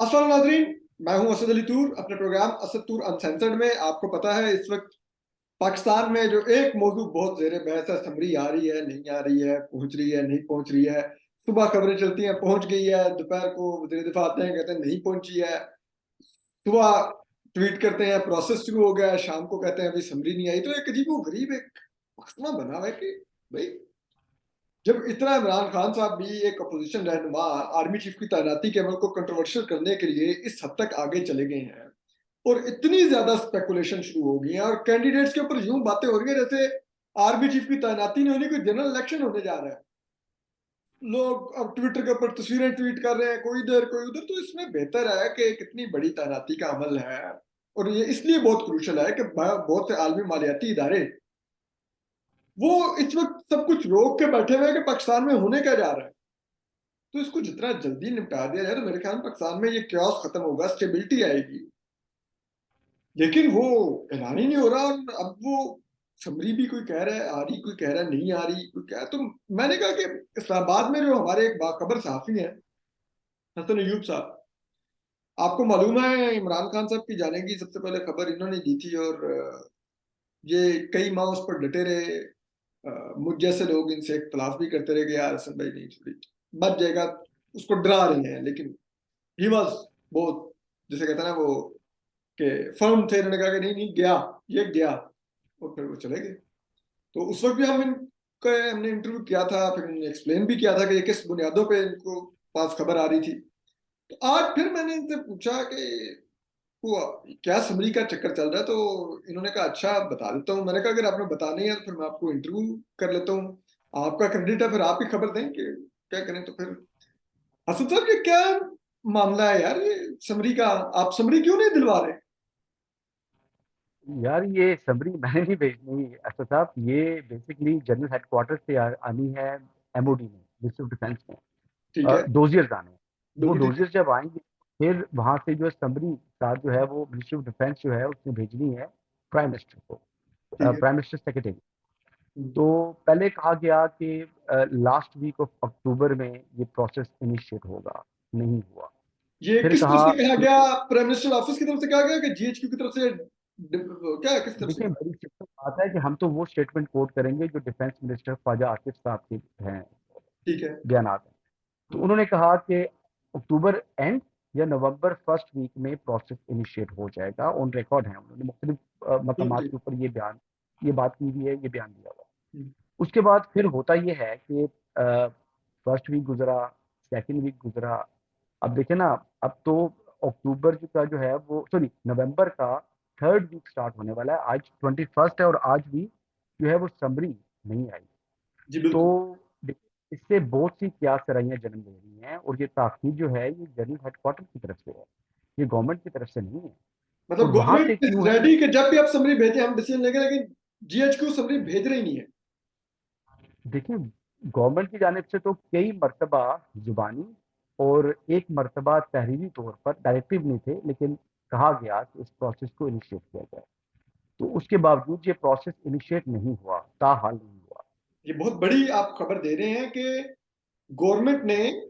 अस्सलाम नाज़रीन, मैं हूं असद अली तूर। अपने प्रोग्राम असद तूर अनसेंसर्ड में आपको पता है इस वक्त पाकिस्तान में जो एक मौजू बहुत ज़ेरे बहस है, समरी आ रही है नहीं आ रही है, पहुंच रही है नहीं पहुंच रही है। सुबह खबरें चलती हैं पहुंच गई है, दोपहर को वज़ीर दिफा आते हैं कहते हैं नहीं पहुंची है, सुबह ट्वीट करते हैं प्रोसेस शुरू हो गया है, शाम को कहते हैं अभी समरी नहीं आई। तो एक अजीबो गरीब एक मकसमा बना हुआ है कि भाई जब इतना इमरान खान साहब भी एक अपोजिशन रहनुमा आर्मी चीफ की तैनाती के अमल को कंट्रोवर्शियल करने के लिए इस हद तक आगे चले गए हैं और इतनी ज्यादा स्पेकुलेशन शुरू हो गई है और कैंडिडेट्स के ऊपर यूं बातें हो रही है जैसे आर्मी चीफ की तैनाती नहीं होनी, कोई जनरल इलेक्शन होने जा रहा है। लोग अब ट्विटर के ऊपर तस्वीरें ट्वीट कर रहे हैं, कोई इधर कोई उधर। तो इसमें बेहतर है कि कितनी बड़ी तैनाती का अमल है और ये इसलिए बहुत क्रूशल है कि बहुत से आलमी मालियाती इदारे वो इस वक्त सब कुछ रोक के बैठे हुए हैं कि पाकिस्तान में होने क्या जा रहा है। तो इसको जितना जल्दी निपटा दिया जाए तो मेरे ख्याल में पाकिस्तान में ये क्योस खत्म होगा, स्टेबिलिटी आएगी। लेकिन वो ऐलान ही नहीं हो रहा। और अब वो समरी भी कोई कह रहा है आ रही, कोई कह रहा है नहीं आ रही, कोई कह। तो मैंने कहा कि इस्लामाबाद में जो हमारे एक बाखबर सहाफी हैं हसन अयूब साहब, आपको मालूम है इमरान खान साहब की जाने की सबसे पहले खबर इन्होंने दी थी और ये कई माह उस पर डटे रहे। मुझ जैसे लोग इनसे इख्तलाफ भी करते रहे कि यार हसन भाई नहीं थोड़ी बच जाएगा, उसको डरा रहे हैं। लेकिन ही वॉज बहुत, जैसे कहते हैं ना वो, कि फर्म थे। इन्होंने कहा कि नहीं नहीं गया, ये गया, और फिर वो चले गए। तो उस वक्त भी हमने इंटरव्यू किया था, फिर उन्होंने एक्सप्लेन भी किया था कि ये किस बुनियादों पे इनको पास खबर आ रही थी। तो आज फिर मैंने इनसे पूछा कि वो क्या समरी का चक्कर चल रहा है। तो इन्होंने कहा अच्छा बता देता हूँ। मैंने कहा अगर आपने बतानी है तो फिर मैं आपको इंटरव्यू कर लेता हूँ, आपका क्रेडिट है, फिर आप ही खबर दें कि क्या करें। तो फिर असद साहब ये क्या मामला है यार, ये समरी का आप समरी क्यों नहीं दिलवा रहे? यार ये समरी मैंने नहीं भेजनी असद साहब। ये बेसिकली जनरल हेडक्वार्टर से आनी है, एमओडी में, मिनिस्ट्री ऑफ डिफेंस में। ठीक है। डोजियर्स आने हैं। वो बिल्कुल ठीक है। डोजियर्स जब आएंगे फिर वहां से जो है समरी का जो है वो मिनिस्ट्री ऑफ डिफेंस जो है उसने भेजनी है प्राइम मिनिस्टर को, ठीक है। Prime minister secretary. हम्म। तो पहले कहा गया कि लास्ट वीक ऑफ अक्टूबर में ये प्रोसेस इनिशिएट होगा, नहीं हुआ। ये फिर किस तरफ कहा से कहा गया? प्राइम मिनिस्टर ऑफिस की तरफ से कहा गया कि जीएचक्यू की तरफ से क्या किस तरफ से देखिए, कहा? बड़ी सिस्टम बात है कि हम तो वो स्टेटमेंट कोट करेंगे जो डिफेंस मिनिस्टर ख्वाजा आसिफ साहब के हैं ठीक है। बयान हैं। तो हम्म। उन्होंने कहा कि अक्टूबर एंड या नवंबर फर्स्ट वीक में प्रोसेस इनिशिएट हो जाएगा। ऑन रिकॉर्ड है, उन्होंने मुख्तलिफ बिल्कुल मकामात ठीक। के ऊपर ये बात की हुई है, ये बयान दिया हुआ है। हम्म। उसके बाद फिर होता ये है कि फर्स्ट वीक गुजरा, सेकंड वीक गुजरा। अब देखे ना, अब तो अक्टूबर का जो है वो, सॉरी, नवंबर का थर्ड वीक स्टार्ट होने वाला है। आज 21 है और आज भी जो है वो समरी नहीं आई। जी बिल्कुल। तो देखिए, इससे बहुत सी क्या सराइयाँ जन्म ले रही हैं और ये ताकीद जो है ये जनरल हेडक्वार्टर की तरफ से है, ये गवर्नमेंट की तरफ से नहीं है। और मतलब वहां से गवर्नमेंट इज क्यों है? रेडी कि जब भी आप समरी भेजें हम डिसीजन लेंगे, लेकिन जीएचक्यू समरी भेज रही नहीं है। देखिए, गवर्नमेंट की जानिब से तो कई मरतबा जुबानी और एक मरतबा तहरीरी तौर पर डायरेक्टिव नहीं थे, लेकिन कहा गया कि इस प्रोसेस को इनिशिएट किया जाए। तो उसके बावजूद ये प्रोसेस इनिशिएट नहीं हुआ, ताहाल नहीं हुआ। ये बहुत बड़ी आप खबर दे रहे हैं कि गवर्नमेंट ने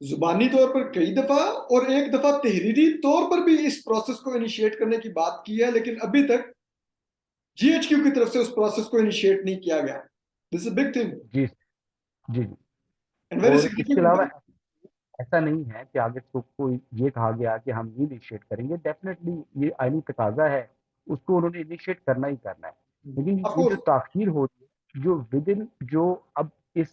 जुबानी तौर पर कई दफा और एक दफा तहरीरी तौर पर भी इस प्रोसेस को इनिशिएट करने की बात की है, लेकिन अभी तक जीएचक्यू की तरफ से उस प्रोसेस को इनिशिएट नहीं किया गया। दिस इज बिग थिंग जी जी जी। एंड वेरी और इसके अलावा सिग्निफिकेंट। ऐसा नहीं है कि आगे तो कोई ये कहा गया कि हम ये इनिशिएट करेंगे। डेफिनेटली ये आईनी तकाजा है, उसको उन्होंने इनिशिएट करना ही करना है। लेकिन ऑफ ये जो कोर्स। ताखीर हो रही है, जो विद इन जो अब इस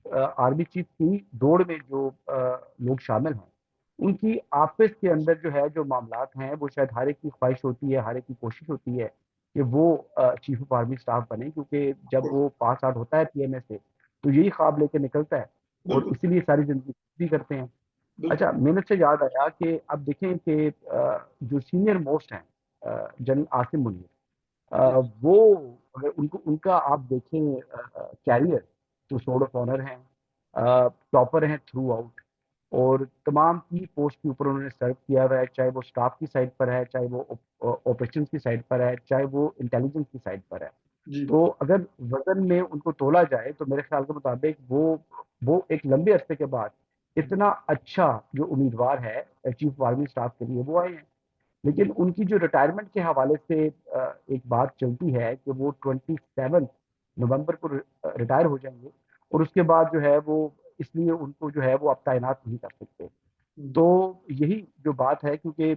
आर्मी चीफ की दौड़ में जो लोग शामिल हैं, उनकी आपस के अंदर जो है जो मामलात हैं, वो शायद हर एक की ख्वाहिश होती है, हर एक की कोशिश होती है कि वो चीफ ऑफ आर्मी स्टाफ बने, क्योंकि जब वो पास आउट होता है पीएमए से तो यही ख्वाब लेके निकलता है और बिल्कुल। इसीलिए सारी जिंदगी भी करते हैं। बिल्कुल। अच्छा, मेरे से याद आया कि अब देखें कि जो सीनियर मोस्ट हैं जनरल आसिम मुनीर, वो अगर उनको उनका आप देखें कैरियर, तो सोर्ड ऑफ ऑनर हैं, टॉपर हैं थ्रू आउट, और तमाम की पोस्ट के ऊपर उन्होंने सर्व किया हुआ है, चाहे वो स्टाफ की साइड पर है, चाहे वो ऑपरेशन की साइड पर है, चाहे वो इंटेलिजेंस की साइड पर है। जी। तो अगर वजन में उनको तोला जाए तो मेरे ख्याल के मुताबिक वो एक लंबे अरसे के बाद इतना अच्छा जो उम्मीदवार है चीफ ऑफ आर्मी स्टाफ के लिए वो आए हैं। लेकिन उनकी जो रिटायरमेंट के हवाले से एक बात चलती है कि वो 27 नवंबर को रिटायर हो जाएंगे, और उसके बाद जो है वो, इसलिए उनको जो है वो अब तैनात नहीं कर सकते। हम्म। तो यही जो बात है, क्योंकि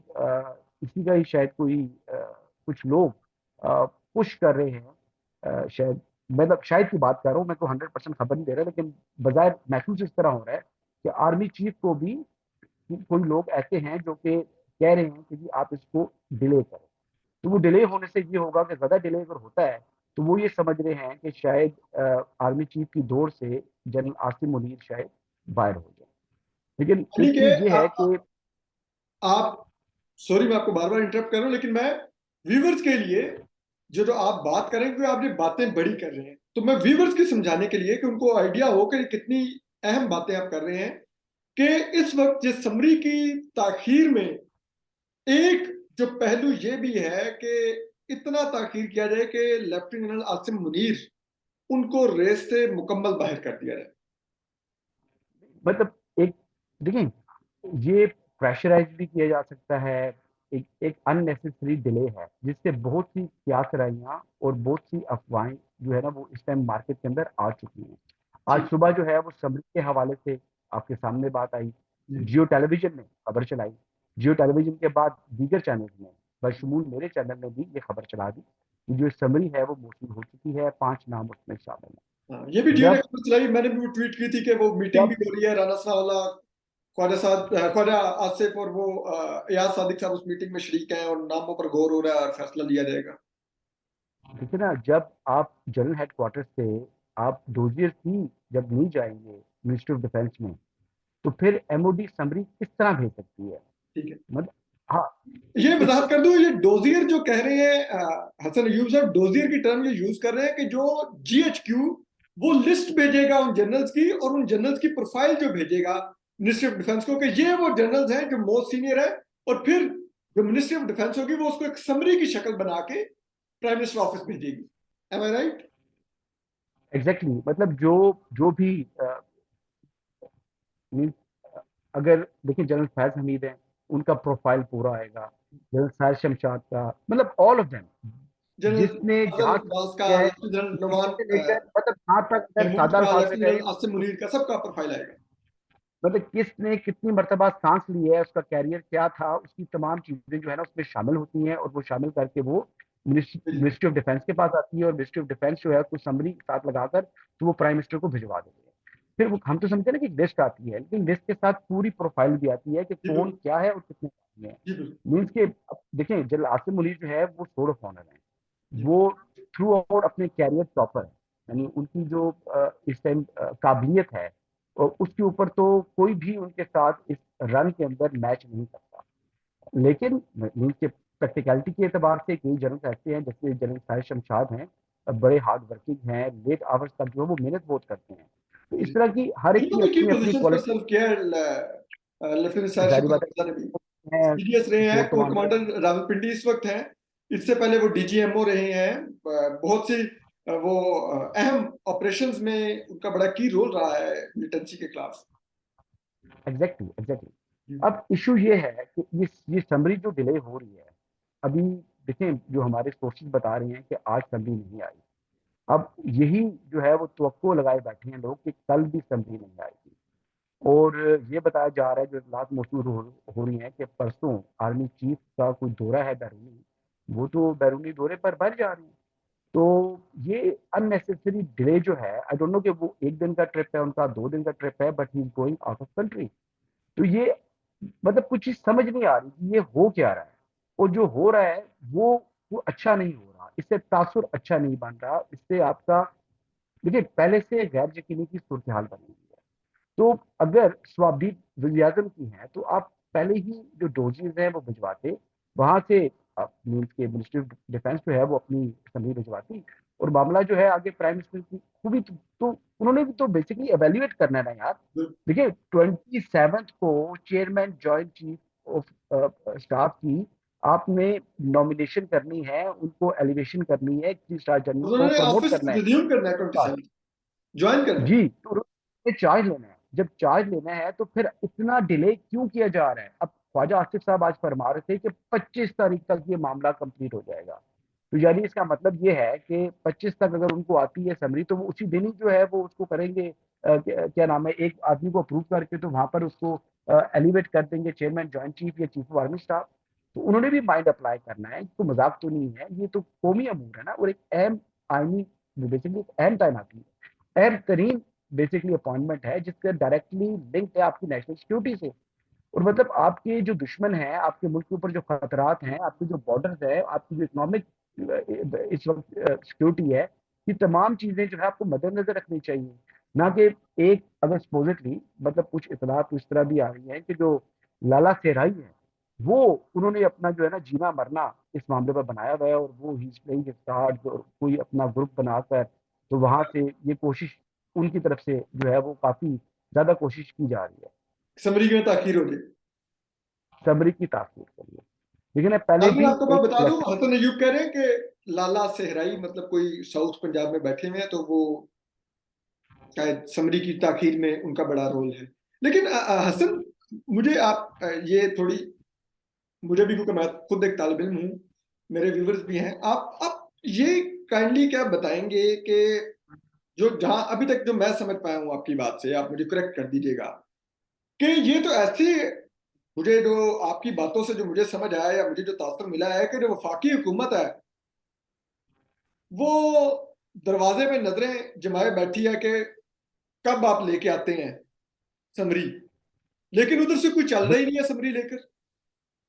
इसी का ही शायद कोई कुछ लोग पुश कर रहे हैं, शायद, मतलब शायद की बात कर रहा हूँ, मैं तो 100% खबर नहीं दे रहा, लेकिन बाज़ाहिर महसूस इस तरह हो रहा है कि आर्मी चीफ को भी कोई लोग ऐसे हैं जो कि कह रहे हैं कि जी आप इसको डिले करें। तो वो डिले होने से ये होगा कि ज़्यादा डिले अगर होता है तो वो ये समझ रहे हैं कि शायद आर्मी चीफ की दौड़ से जनरल आसिम मुनीर शायद बाहर हो जाए। लेकिन यानी एक कि चीज ये है कि आप, सॉरी मैं आपको बार बार इंटरप्ट कर रहा हूं, लेकिन मैं व्यूवर्स के लिए, जो आप बात करें क्योंकि आप ये बातें बड़ी कर रहे हैं, तो मैं व्यूवर्स के समझाने के लिए कि उनको आइडिया हो कि कितनी अहम बातें आप कर रहे हैं, कि इस वक्त जिस समरी की ताखीर में एक जो पहलू ये भी है कि इतना ताखीर किया जाए कि लेफ्टिनेंट जनरल आसिम मुनीर उनको रेस से मुकम्मल बाहर कर दिया जाए। मतलब एक, देखिए, ये प्रेशराइज भी किया जा सकता है। एक एक अननेसेसरी डिले है जिससे बहुत सी सियासराइयाँ और बहुत सी अफवाहें जो है ना वो इस टाइम मार्केट के अंदर आ चुकी हैं। आज जी सुबह जो है वो समरी के हवाले से आपके सामने बात आई, जी जियो टेलीविजन ने खबर चलाई, जियो टेलीविजन के बाद दीगर चैनल ने, बशमूल मेरे चैनल ने भी ये खबर चला दी कि जो समरी है वो मौसूल हो चुकी है, 5 नाम उसमें शामिल हाँ, ये भी है। जियो ने जब खबर चलाई, मैंने भी वो ट्वीट की थी कि वो मीटिंग भी जब हो रही है, राना सनाउल्लाह, ख्वाजा साद, ख्वाजा आसिफ और वो एयाज सादिक साहब उस मीटिंग में शरीक हैं और नामों पर गौर हो रहा है और फैसला लिया जाएगा। देखिए ना, जब आप जनरल हेडक्वार्टर से आप डोजियर ही जब नहीं जाएंगे मिनिस्ट्री ऑफ डिफेंस में, तो फिर एमओडी समरी किस तरह भेज सकती है? ठीक है, मतलब, हाँ, ये इस वजाहत कर दूं, ये डोजियर जो कह रहे हैं, हसन अयूब साहब डोजियर की टर्म ये यूज कर रहे हैं कि जो जीएचक्यू वो लिस्ट भेजेगा उन जनरल्स की, और उन जनरल्स की प्रोफाइल जो भेजेगा मिनिस्ट्री ऑफ डिफेंस को, कि ये वो जनरल्स हैं जो मोस्ट सीनियर है, और फिर जो मिनिस्ट्री ऑफ डिफेंस होगी वो उसको एक समरी की शक्ल बना के प्राइम मिनिस्टर ऑफिस भेजेगी। एम आई राइट? एग्जैक्टली मतलब जो जो भी मीन, अगर देखिए जनरल फैज हमीद है, उनका प्रोफाइल पूरा आएगा, जनरल साहिर शमशाद का, मतलब ऑल ऑफ देम, जनरल जिसने फजल जहां अब्बास का, है लेफ्टिनेंट जनरल नवान से लेकर, मतलब जहां तक अगर महमूद सादा का, अल्फाज में लेफ्टिनेंट कहें जनरल आसिम तो, मुनीर का, सबका प्रोफाइल आएगा। मतलब किसने कितनी मरतबा सांस ली है, उसका कैरियर क्या था, उसकी तमाम चीजें जो है ना उसमें शामिल होती हैं, और वो शामिल करके वो बिल्कुल मिनिस्ट्री ऑफ डिफेंस के पास आती है, और मिनिस्ट्री ऑफ डिफेंस जो है उसको समरी साथ लगाकर तो वो प्राइम मिनिस्टर को भिजवा देते हैं। फिर वो, हम तो समझते हैं ना कि लिस्ट आती है, लेकिन लिस्ट के साथ पूरी प्रोफाइल भी आती है कि जी कौन बिल्कुल क्या है और कितने साल में है। जी बिल्कुल मीन्स के अब देखें, जनरल आसिम मुनीर जो है वो सोर्ड ऑफ ऑनर है, जी वो थ्रू आउट अपने कैरियर टॉपर है, यानी उनकी जो इस टाइम काबिलियत है, और उसके ऊपर तो कोई भी उनके साथ इस रन के अंदर मैच नहीं करता। लेकिन मीन्स के प्रैक्टिकलिटी के एतबार से कई जनरल ऐसे हैं, जैसे जनरल साहिर शमशाद हैं, बड़े हार्ड वर्किंग हैं, लेट आवर्स तक जो है वो मेहनत बहुत करते हैं। तो इस जी। तरह की हर एक की उन्होंने भी की अपनी अपनी पोजीशंस पर क्वालिटी, सर्व किया है, लेफ्टिनेंट साहिर जारी बात शमशाद ने भी है, सीडीएस रहे हैं, core core commander. Commander Rawalpindi इस वक्त हैं, इससे पहले वो डीजीएमओ रहे हैं। बहुत सी वो अहम ऑपरेशंस में उनका बड़ा की रोल रहा है मिलिटेंसी के खिलाफ। Exactly exactly. जी अब इशू ये है कि ये समरी जो डिले हो रही है अभी, देखें जो हमारे सोर्सेज बता रहे हैं कि आज समरी नहीं आई। अब यही जो है वो तवक्को लगाए बैठे हैं लोग कि कल भी समरी नहीं आएगी, और ये बताया जा रहा है, जो इतलात मौसूल हो रही हैं कि परसों आर्मी चीफ का कोई दौरा है बैरूनी, वो तो बैरूनी दौरे पर बढ़ जा रहे हैं। तो ये अननेसेसरी डिले जो है, आई डोंट नो कि वो 1 दिन का ट्रिप है उनका, 2 दिन का ट्रिप है, but he is going out of country. तो ये, मतलब कुछ चीज समझ नहीं आ रही कि ये हो क्या रहा है, और जो हो रहा है वो अच्छा नहीं हो रहा, इससे तासुर अच्छा नहीं बन रहा, इससे आपका, देखिए पहले से गैर यकीनी की सूरत हाल बनी हुई है। तो अगर स्वाभाविक विजयाजम की है तो आप पहले ही जो डोजेज हैं वो भिजवाते, वहां से मीन्स के मिनिस्ट्री ऑफ डिफेंस जो है वो अपनी असम्बली भिजवाती, और मामला जो है आगे प्राइम मिनिस्टर की खूबी, तो उन्होंने भी तो बेसिकली एवेल्युएट करना है ना यार। देखिए 27 को chairman joint chief of staff की आपने नॉमिनेशन करनी है, उनको एलिवेशन करनी है, 3 स्टार जनरल को उन्होंने प्रमोट ऑफिस करना है। रिज्यूम करना है, 27 ज्वाइन करना है। जी, तो उन्होंने चार्ज लेना है। जब चार्ज लेना है तो फिर इतना डिले क्यों किया जा रहा है? अब ख्वाजा आसिफ साहब आज फरमा रहे थे कि 25 तारीख तक ये मामला कंप्लीट हो जाएगा। तो यानी इसका मतलब ये है कि 25 तक अगर उनको आती है समरी तो वो उसी दिन ही जो है वो उसको करेंगे, क्या नाम है, एक आदमी को अप्रूव करके तो वहां पर उसको एलिवेट कर देंगे चेयरमैन जॉइंट चीफ या चीफ ऑफ आर्मी स्टाफ। तो उन्होंने भी माइंड अप्लाई करना है, तो मजाक तो नहीं है, ये तो कौमी अमूर है ना, और एक अहम आर्मी, बेसिकली अहम तैनाती है, अहम तरीन बेसिकली अपॉइंटमेंट है जिसका डायरेक्टली लिंक है आपकी नेशनल सिक्योरिटी से। और मतलब आपके जो दुश्मन है, आपके मुल्क के ऊपर जो खतरात हैं, आपके जो बॉर्डर्स है, आपकी जो इकोनॉमिक इस वक्त सिक्योरिटी है, ये तमाम चीजें जो है आपको मद्देनजर रखनी चाहिए। ना कि एक अगर सपोजिटली मतलब कुछ इतला तो इस तरह भी आ रही है कि जो लाला सेराई है वो उन्होंने अपना जो है ना जीना मरना इस मामले पर बनाया हुआ है, और वो ही प्लेइंग कार्ड कोई अपना ग्रुप बनाकर तो वहां से ये कोशिश उनकी तरफ से जो है वो काफी ज्यादा कोशिश की जा रही है समरी में ताखीर हो गई। सबरी की तासीर के लिए। लेकिन मैं पहले नाज़रीन, भी आपको मैं एक बता दूं, इलेक्शन, हसन अयूब कह रहे हैं कि लाला सेहराई मतलब कोई साउथ पंजाब में बैठे हुए हैं, तो वो शायद समरी की ताखीर में उनका बड़ा रोल है। लेकिन हसन, मुझे आप ये थोड़ी, मुझे भी, क्योंकि मैं खुद एक तालिब इल्म हूँ, मेरे व्यूवर्स भी हैं, आप ये काइंडली क्या बताएंगे कि जो जहां अभी तक जो मैं समझ पाया हूँ आपकी बात से, आप मुझे करेक्ट कर दीजिएगा, कि ये तो ऐसे, मुझे जो आपकी बातों से जो मुझे समझ आया या मुझे जो तासर मिला है कि जो वफाकी हुकूमत है वो दरवाजे पे नजरें जमाए बैठी है कि कब आप लेके आते हैं समरी, लेकिन उधर से कोई चल रहा ही नहीं है समरी लेकर।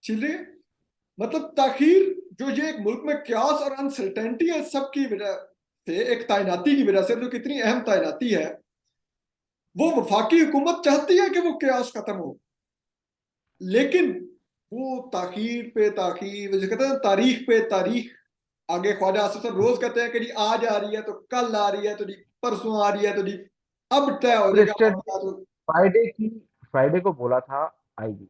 चल रही है, मतलब ताखिर, जो ये एक मुल्क में क्यास और अनसर्टेनिटी है सबकी वजह से, एक तैनाती की वजह से जो कितनी अहम तैनाती है, वो वफाकी हुकूमत चाहती है कि वो क्यास खत्म हो, लेकिन वो ताखीर पे ताखीर, जैसे कहते हैं तारीख पे तारीख, आगे ख्वाजा आसिफ साहब रोज कहते हैं कि जी आज आ रही है तो कल आ रही है तो जी परसों आ रही है तो जी अब तय हो जाएगा मिनिस्टर मामला तो। फ्राइडे की फ्राइडे को बोला था आएगी।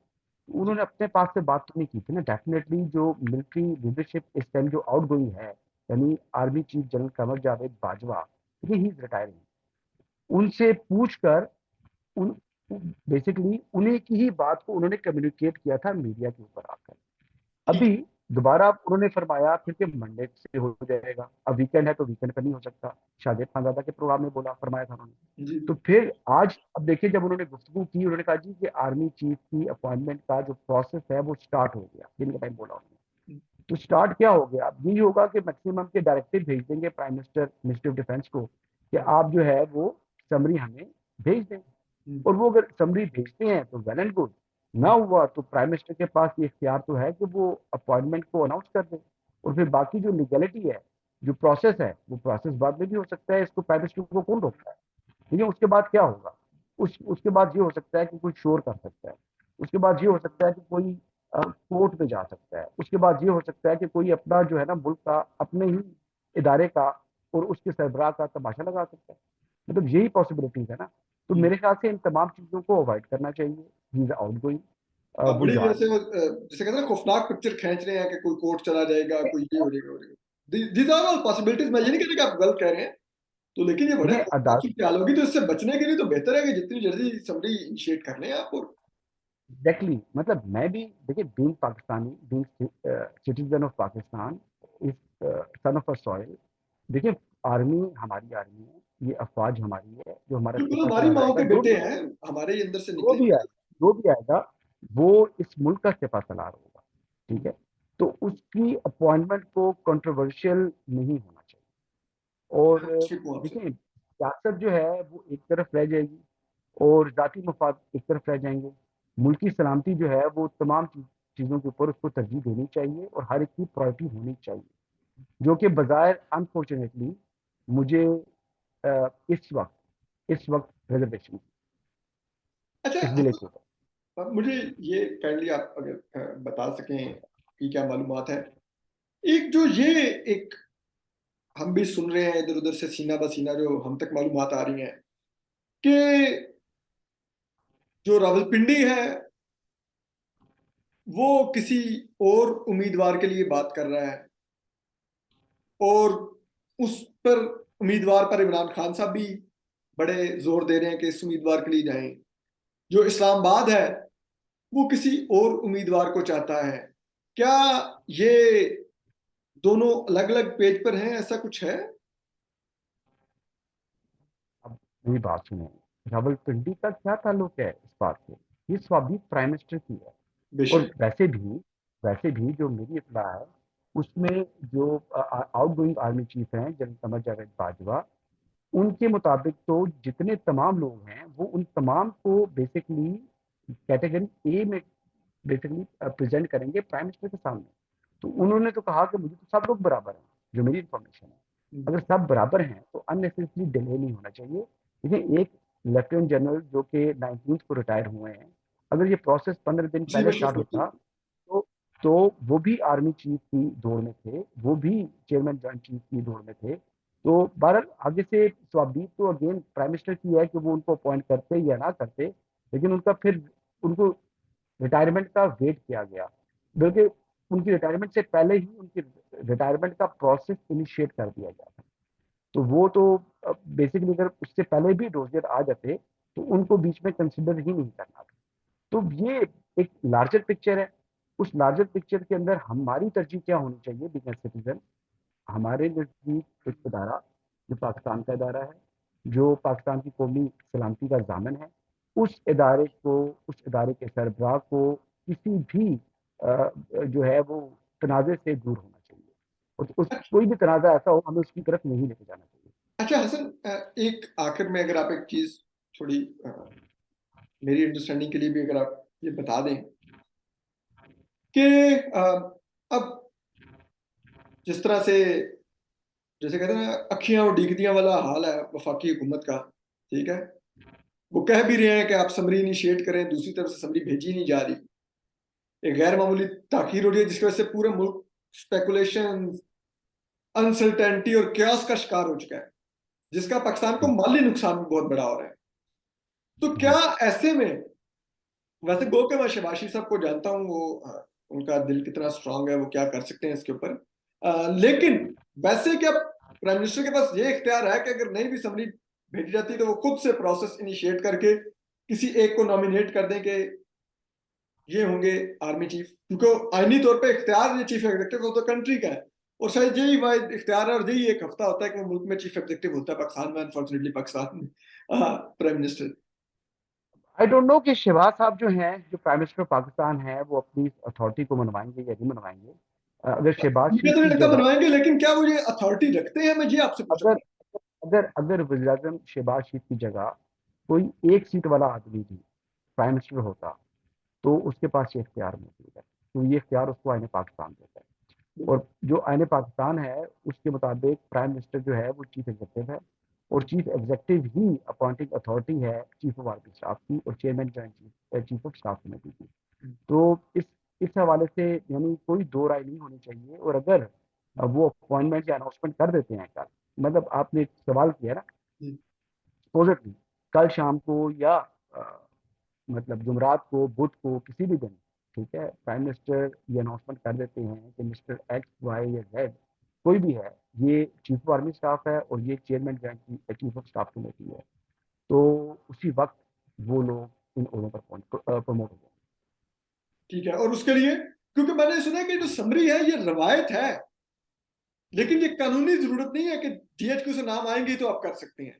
उन्होंने अपने पास से बात तो नहीं की थी ना। डेफिनेटली जो मिलिट्री लीडरशिप इस टाइम जो आउट गोइंग है, यानी army chief general Qamar Javed Bajwa, he is retiring, उनसे पूछकर उन बेसिकली उन्हीं की ही बात को उन्होंने कम्युनिकेट किया था मीडिया के ऊपर आकर। ठीक अभी दोबारा उन्होंने फरमाया फिर कि मंडे से हो जाएगा, अब वीकेंड है तो वीकेंड पर नहीं हो सकता, शाहजेब खानजादा के प्रोग्राम में बोला फरमाया था उन्होंने। है जी। तो फिर आज अब देखिए जब उन्होंने गुफ्तगू की, उन्होंने कहा जी कि आर्मी चीफ की अपॉइंटमेंट का जो प्रोसेस है वो स्टार्ट हो गया, दिन का टाइम बोला उन्होंने। तो स्टार्ट क्या हो गया, अब यही होगा कि मैक्सिमम के डायरेक्टिव भेज देंगे prime minister ministry of defence को कि आप जो है वो समरी हमें भेज दें। और वो अगर समरी भेजते हैं तो वेल एंड गुड, ना हुआ तो प्राइम मिनिस्टर के पास ये इख्तियार तो है कि वो अपॉइंटमेंट को अनाउंस कर दे। और फिर बाकी जो लीगैलिटी है, जो प्रोसेस है, वो प्रोसेस बाद में भी हो सकता है, इसको प्राइम मिनिस्टर को कौन रोकता है। ठीक है, उसके बाद क्या होगा, उसके बाद ये हो सकता है कि कोई शोर कर सकता है, उसके बाद ये हो सकता है कि कोई कोर्ट में जा सकता है, उसके बाद ये हो सकता है कि कोई अपना जो है ना मुल्क का अपने ही इदारे का और उसके सरबराह का तमाशा लगा सकता है। मतलब यही पॉसिबिलिटीज है ना। तो मेरे ख्याल से इन तमाम चीजों को अवॉइड करना चाहिए। ही इज आउट गोइंग, आप वो बड़ी जा जैसे रही वो जैसे कहते हैं ना, खौफनाक पिक्चर खींच रहे हैं कि कोई कोर्ट चला जाएगा, कोई ये हो जाएगा, हो जाएगा। These are all possibilities. मैं ये नहीं कह रहा कि आप गलत कह रहे हैं, तो लेकिन ये बड़े देखिए खौफनाक अदालत, सूरत हाल होगी, तो इससे बचने के लिए तो बेहतर है कि जितनी जल्दी समरी इनिशिएट कर लें आप। और एग्जैक्टली, मतलब मैं भी देखिए being Pakistani, being citizen of Pakistan, इस सन ऑफ अ सॉइल, देखिए आर्मी हमारी आर्मी है, ये अफवाज हमारी है, जो हमारा बिल्कुल सिपह हमारी सलार माओ आएगा के जो बेटे भी हैं, हमारे ही अंदर से जो निकले। भी आएगा जो भी आएगा वो इस मुल्क का सिपह सलार होगा। ठीक है, तो उसकी अपॉइंटमेंट को कंट्रोवर्शियल नहीं होना चाहिए। और मुश्फिक हूँ आपसे। देखिए सियासत जो है वो एक तरफ रह जाएगी और जाति मफाद एक तरफ रह जाएंगे। मुल्की सलामती जो है वो तमाम चीज़ों के ऊपर उसको तरजीह देनी चाहिए और हर एक की प्रायोरिटी होनी चाहिए, जो कि बजाय अनफॉर्चुनेटली मुझे इस वक्त रिजर्वेशन अच्छा, इस जिले के ऊपर। अब मुझे ये काइंडली आप अगर बता सकें कि क्या मालूमात है, एक जो ये एक हम भी सुन रहे हैं इधर उधर से सीना बसीना जो हम तक मालूमात आ रही हैं कि जो रावलपिंडी है वो किसी और उम्मीदवार के लिए बात कर रहा है, और उस पर उम्मीदवार पर इमरान खान साहब भी बड़े जोर दे रहे हैं कि इस उम्मीदवार के लिए जाएं। जो इस्लामाबाद है वो किसी और उम्मीदवार को चाहता है। क्या ये दोनों अलग अलग पेज पर हैं, ऐसा कुछ है? अब मेरी बात सुनिए, रावलपिंडी का क्या ताल्लुक है इस बात से? ये स्वाभी प्राइम मिनिस्टर की है। और बेशक। वैसे भी जो मेरी इत्तला है, उसमें जो आउटगोइंग आर्मी चीफ हैं जनरल कमर जावेद बाजवा, उनके मुताबिक तो जितने तमाम लोग हैं वो उन तमाम को बेसिकली कैटेगरी ए में बेसिकली प्रेजेंट करेंगे प्राइम मिनिस्टर के सामने। तो उन्होंने तो कहा कि मुझे तो सब लोग बराबर हैं, जो मेरी इंफॉर्मेशन है। अगर सब बराबर हैं तो अननेसेसरी डिले नहीं होना चाहिए। देखिए, एक लेफ्टिनेंट जनरल जो कि 19 को रिटायर हुए हैं, अगर ये प्रोसेस 15 दिन जी पहले बशर स्टार्ट बिल्कुल। होता तो तो वो भी आर्मी चीफ की दौड़ में थे, वो भी चेयरमैन जॉइंट चीफ की दौड़ में थे। तो बहरहाल आगे से स्वाबीत तो अगेन प्राइम मिनिस्टर की है कि वो उनको अपॉइंट करते या ना करते, लेकिन उनका फिर उनको रिटायरमेंट का वेट किया गया, बल्कि उनकी रिटायरमेंट से पहले ही उनकी रिटायरमेंट का प्रोसेस इनिशिएट कर दिया गया था। तो वो तो बेसिकली अगर उससे पहले भी डोजियर आ जाते तो उनको बीच में कंसिडर ही नहीं करना था। तो ये एक लार्जर पिक्चर है। उस लार्जर पिक्चर के अंदर हमारी तरजीह क्या होनी चाहिए बिजनेस सिटीजन? हमारे नजदीक एक इदारा जो पाकिस्तान का इदारा है, जो पाकिस्तान की कौमी सलामती का जामन है, उस इदारे को, उस इदारे के सरबराह को किसी भी जो है वो तनाज़े से दूर होना चाहिए। और उस कोई भी तनाज़ा ऐसा हो, हमें उसकी तरफ नहीं लेके जाना चाहिए। अच्छा हसन, एक आखिर में अगर आप एक चीज थोड़ी मेरी अंडरस्टैंडिंग के लिए भी अगर आप ये बता दें कि अब जिस तरह से, जैसे कहते हैं ना, अखियां उड़ीकदियां वाला हाल है वफाकी हुकूमत का, ठीक है। वो कह भी रहे हैं कि आप समरी इनिशिएट करें, दूसरी तरफ से समरी भेजी नहीं जा रही। एक गैर मामूली ताखीर हो रही है जिसकी वजह से पूरे मुल्क स्पेकुलेशन, अनसर्टेनिटी और क्यास का शिकार हो चुका है, जिसका पाकिस्तान को माली नुकसान भी बहुत बड़ा हो रहा है। तो क्या ऐसे में, वैसे गो के मैं शबाशी साहब को जानता हूँ, वो उनका दिल कितना स्ट्रांग है, वो क्या कर सकते हैं इसके ऊपर, लेकिन वैसे क्या प्राइम मिनिस्टर के पास ये इख्तियार है कि अगर नई भी समरी भेजी जाती है तो वो खुद से प्रोसेस इनिशिएट करके किसी एक को नॉमिनेट कर दें कि ये होंगे आर्मी चीफ, क्योंकि आईनी तौर पे इख्तियार ये चीफ एग्जीक्यूटिव वो तो कंट्री का है, और शायद यही वाहिद इख्तियार है और यही एक हफ्ता होता है कि वो मुल्क में चीफ एग्जीक्यूटिव होता है पाकिस्तान में, अनफॉर्चुनेटली पाकिस्तान में prime minister. I don't know कि शहबाज साहब जो हैं, जो प्राइम मिनिस्टर पाकिस्तान है, वो अपनी अथॉरिटी को मनवाएंगे या नहीं मनवाएंगे। अगर शहबाज मुझे शरीफ तो नहीं की लगता जगह, बनवाएंगे, लेकिन क्या वो ये अथॉरिटी रखते हैं, मैं ये आपसे पूछ रहा अगर हूँ। अगर अगर वज़ीर आज़म शहबाज शरीफ की जगह कोई एक सीट वाला आदमी भी प्राइम मिनिस्टर होता तो उसके पास ये इख्तियार मौजूद है। तो ये इख्तियार उसको आईने पाकिस्तान देता है। और जो आईने पाकिस्तान है उसके मुताबिक प्राइम मिनिस्टर जो है वो चीफ एग्जीक्यूटिव है, और चीफ एग्जीक्यूटिव ही अपॉइंटिंग अथॉरिटी है चीफ ऑफ आर्मी स्टाफ की और chairman joint chief of staff committee की। तो इस हवाले से यानी कोई दो राय नहीं होनी चाहिए। और अगर वो अपॉइंटमेंट या अनाउंसमेंट कर देते हैं कल, मतलब आपने एक सवाल किया ना, सपोजिटली कल शाम को या मतलब जुमरात को, बुध को, किसी भी दिन, ठीक है, प्राइम मिनिस्टर ये अनाउंसमेंट कर देते हैं कि मिस्टर एक्स वाई या जेड कोई भी है, ये चीफ ऑफ आर्मी स्टाफ है और ये chairman joint chief of staff committee है, तो उसी वक्त वो लोग इन ओरों पर प्रमोट हो जाए। ठीक है, और उसके लिए, क्योंकि मैंने सुना है कि जो समरी है ये रवायत है, लेकिन ये कानूनी जरूरत नहीं है कि डीएचक्यू से नाम आएंगे तो आप कर सकते हैं,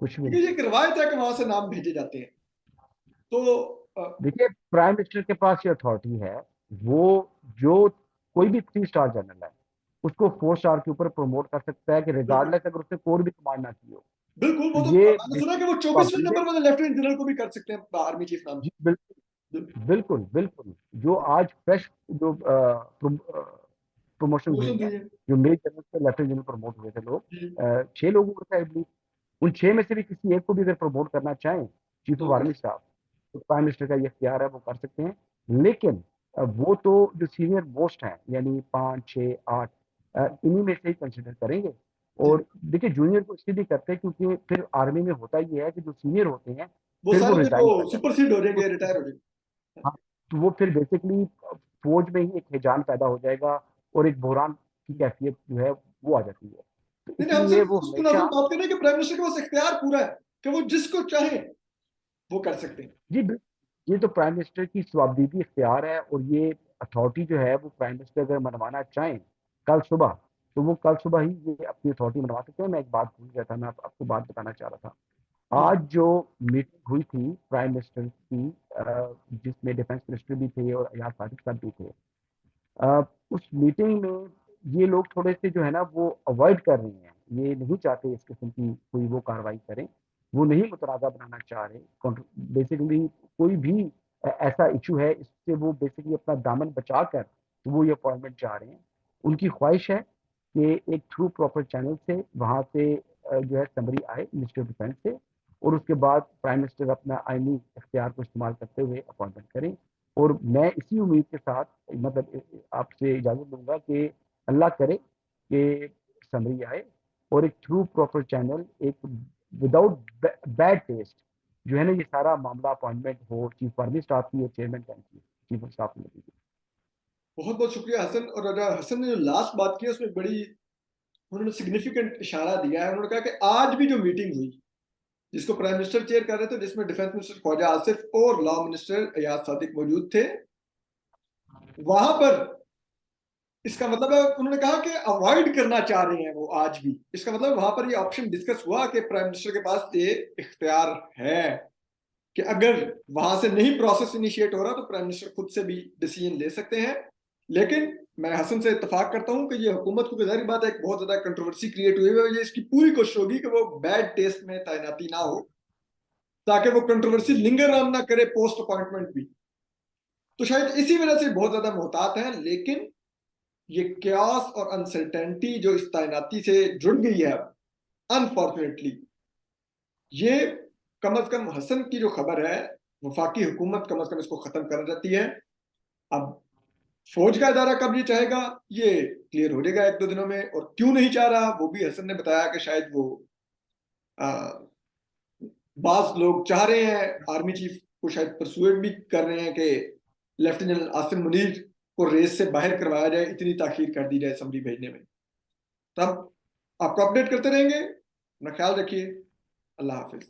कुछ भी क्योंकि ये नहीं। एक रवायत है कि वहां से नाम भेजे जाते हैं। तो देखिए, प्राइम मिनिस्टर के पास ये अथॉरिटी है, वो जो कोई भी 3 स्टार जनरल है उसको 4 स्टार के ऊपर प्रमोट कर सकता है कि बिल्कुल रिगार्डलेस अगर उसने कोर भी कमांड ना की हो। बिल्कुल, तो वो तो ये मैंने सुना कि वो 24वें काबिल, नंबर वाले लेफ्टिनेंट जनरल को भी कर सकते हैं आर्मी चीफ नाम जी बिल्कुल, से। बिल्कुल बिल्कुल। जो आज फ्रेश जो प्रमोशन हुई प्रमोशन हैं, हुई है। जो मेजर जनरल से लेफ्टिनेंट जनरल प्रमोट हुए थे लोग, जी। 6 लोगों को थे आई बिलीव, उन 6 में से भी किसी एक को भी अगर प्रमोट करना चाहें चीफ तो ऑफ कर आर्मी स्टाफ, तो प्राइम मिनिस्टर का ये इख्तियार है, वो कर सकते हैं। लेकिन वो तो जो सीनियर मोस्ट हैं यानी 5, 6, 8, इन्हीं में से ही कंसिडर करेंगे। जी, और देखिए, जूनियर को इसलिए भी करते हैं क्योंकि फिर आर्मी में होता ये है कि जो सीनियर होते हैं वो फिर वो सारे फिर वो रिजाइन कर जाते सुपरसीड हो हैं। जाएंगे, रिटायर हो जाएंगे। हाँ, तो वो फिर बेसिकली फौज में ही एक हिजान पैदा हो जाएगा और एक बहरान की कैफियत जो है वो आ जाती है। तो नहीं हम इसलिए सिर्फ वो उस हमेशा। मुनासिब बात करें कि प्राइम मिनिस्टर के पास इख्तियार पूरा है कि वो जिसको चाहे वो कर सकते हैं। जी ये तो प्राइम मिनिस्टर की स्वाबदीदी इख्तियार है, और ये अथॉरिटी जो है वो प्राइम मिनिस्टर अगर मनवाना चाहें कल सुबह, तो वो कल सुबह ही ये अपनी अथॉरिटी मनवा सकते हैं। मैं एक बात भूल गया था, मैं आपको बात बताना चाह रहा था। आज जो मीटिंग हुई थी प्राइम मिनिस्टर की, जिसमें डिफेंस मिनिस्टर भी थे और अयाज सादिक साहब भी थे, उस मीटिंग में ये लोग थोड़े से जो है ना वो अवॉइड कर रहे हैं, ये नहीं चाहते इस किस्म की कोई वो कार्रवाई करें, वो नहीं मुतनाज़ा बनाना चाह रहे। बेसिकली कोई भी ऐसा इशू है इससे वो बेसिकली अपना दामन बचा कर तो वो ये अपॉइंटमेंट चाह रहे हैं। उनकी ख्वाहिश है कि एक थ्रू प्रॉपर चैनल से वहाँ से जो है समरी आए मिनिस्ट्री ऑफ डिफेंस से, और उसके बाद प्राइम मिनिस्टर अपना आईनी इख्तियार को इस्तेमाल करते हुए अपॉइंटमेंट करें। और मैं इसी उम्मीद के साथ मतलब आपसे इजाज़त दूंगा कि अल्लाह करे कि समरी आए और एक थ्रू प्रॉपर चैनल, एक विदाउट बैड टेस्ट जो है ना ये सारा मामला अपॉइंटमेंट हो चीफ आर्मी स्टाफ की और चेयरमैन बैंक की चीफ ऑफ स्टाफ की। बहुत बहुत शुक्रिया हसन। और अगर हसन ने जो लास्ट बात की है उसमें बड़ी उन्होंने सिग्निफिकेंट इशारा दिया है। उन्होंने कहा कि आज भी जो मीटिंग हुई जिसको प्राइम मिनिस्टर चेयर कर रहे थे, जिसमें डिफेंस मिनिस्टर ख्वाजा आसिफ और लॉ मिनिस्टर अयाज सादिक मौजूद थे, वहां पर इसका मतलब है उन्होंने कहा कि अवॉइड करना चाह रहे हैं वो आज भी। इसका मतलब वहां पर ये ऑप्शन डिस्कस हुआ कि प्राइम मिनिस्टर के पास ये इख्तियार है कि अगर वहां से नहीं प्रोसेस इनिशिएट हो रहा तो प्राइम मिनिस्टर खुद से भी डिसीजन ले सकते हैं। लेकिन मैं हसन से इत्तेफाक करता हूं कि ये हुकूमत को जाहिर बात है एक बहुत ज्यादा कंट्रोवर्सी क्रिएट हुई है। ये इसकी पूरी कोशिश होगी कि वो बैड टेस्ट में तैनाती ना हो, ताकि वो कंट्रोवर्सी लिंगर ऑन ना करे पोस्ट अपॉइंटमेंट भी। तो शायद इसी वजह से बहुत ज्यादा मोहतात हैं। लेकिन ये क्यास और अनसर्टेनिटी जो इस तैनाती से जुड़ गई है अनफॉर्चुनेटली, ये कम अज कम हसन की जो खबर है वफाकी हुकूमत कम अज कम इसको खत्म कर देती है। अब फौज का इदारा कब ये चाहेगा ये क्लियर हो जाएगा एक दो दिनों में, और क्यों नहीं चाह रहा वो भी हसन ने बताया कि शायद वो बाज लोग चाह रहे हैं, आर्मी चीफ को शायद परसुएड भी कर रहे हैं कि लेफ्टिनेंट जनरल आसिम मुनीर को रेस से बाहर करवाया जाए, इतनी ताखीर कर दी जाए असम्बली भेजने में। तब आपको अपडेट करते रहेंगे। अपना ख्याल रखिए। अल्लाह हाफिज।